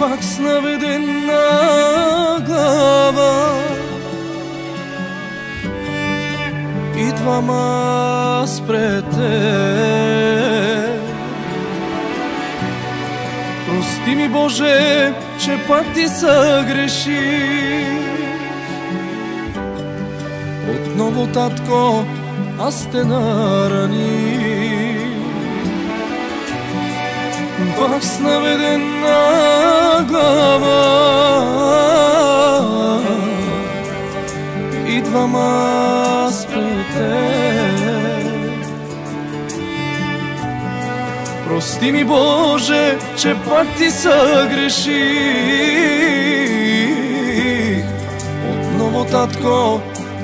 пак с наведена глава идвам аз пред теб. Прости ми, Боже, че пак ти съгреших. Отново, татко, аз те нараних. Пак с наведена глава идвам аз пред теб. Прости ми, Боже, че пак ти съгреших. Отново, татко,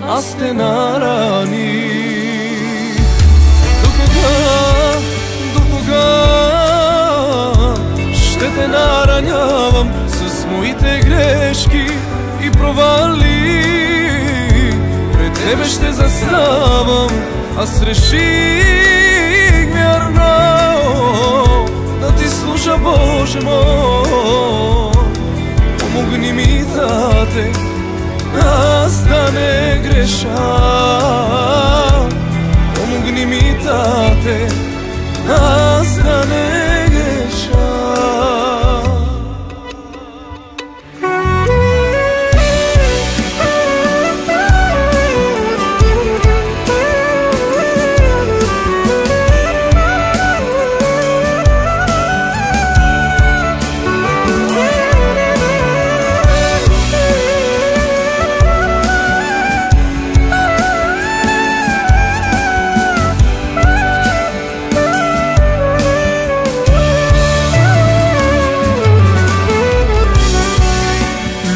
аз те нараних. До кога ще те наранявам с моите грешки и провали? Пред тебе ще заставам. Аз реших вярно да ти служа, Боже мой. Помогни ми, Тате, аз да не греша. Помогни ми, Тате, аз да не греша.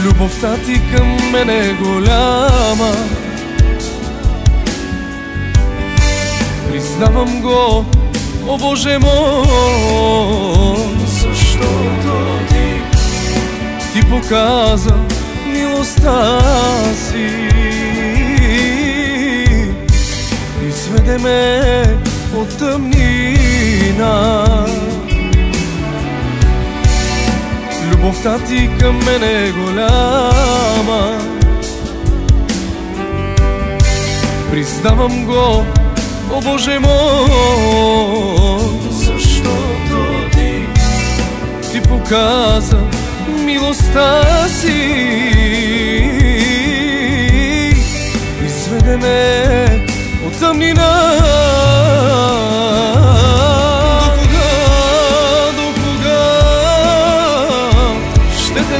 Любовта ти към мен е голяма, признавам го, о Боже мой, защото ти показа милостта си. Изведе ме от тъмнина. Любовта ти към мен е голяма, признавам го, о Боже мой, защото ти показа милостта си. Изведе ме от тъмнина.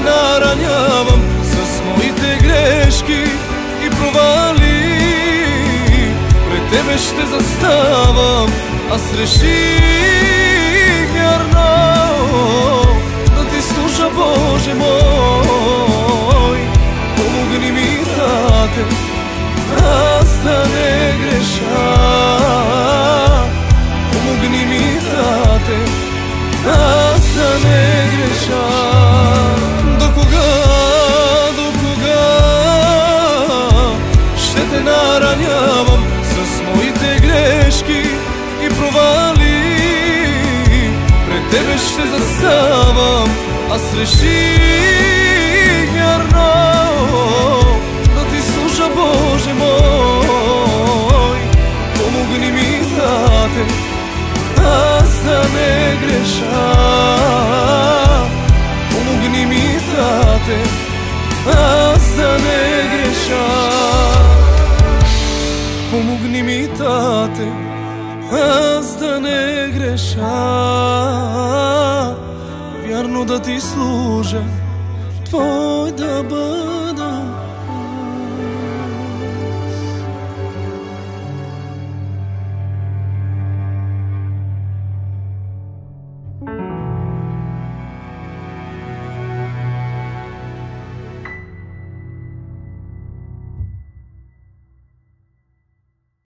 Наранявам с моите грешки и провали. Пред тебе ще заставам. Аз реших вярно да ти служа, Боже мой. Помогни ми, Тате, аз да не греша. Помогни ми, Тате, аз да не греша. До кога ще те наранявам с моите грешки и провали? Пред тебе ще заставам. Аз реших вярно да ти служа, Боже мой. Помогни ми, Тате, аз да не греша. Помогни ми, Тате, аз да не греша. Помогни ми, Тате, аз да не греша. Вярно да ти служа, твой да бъда.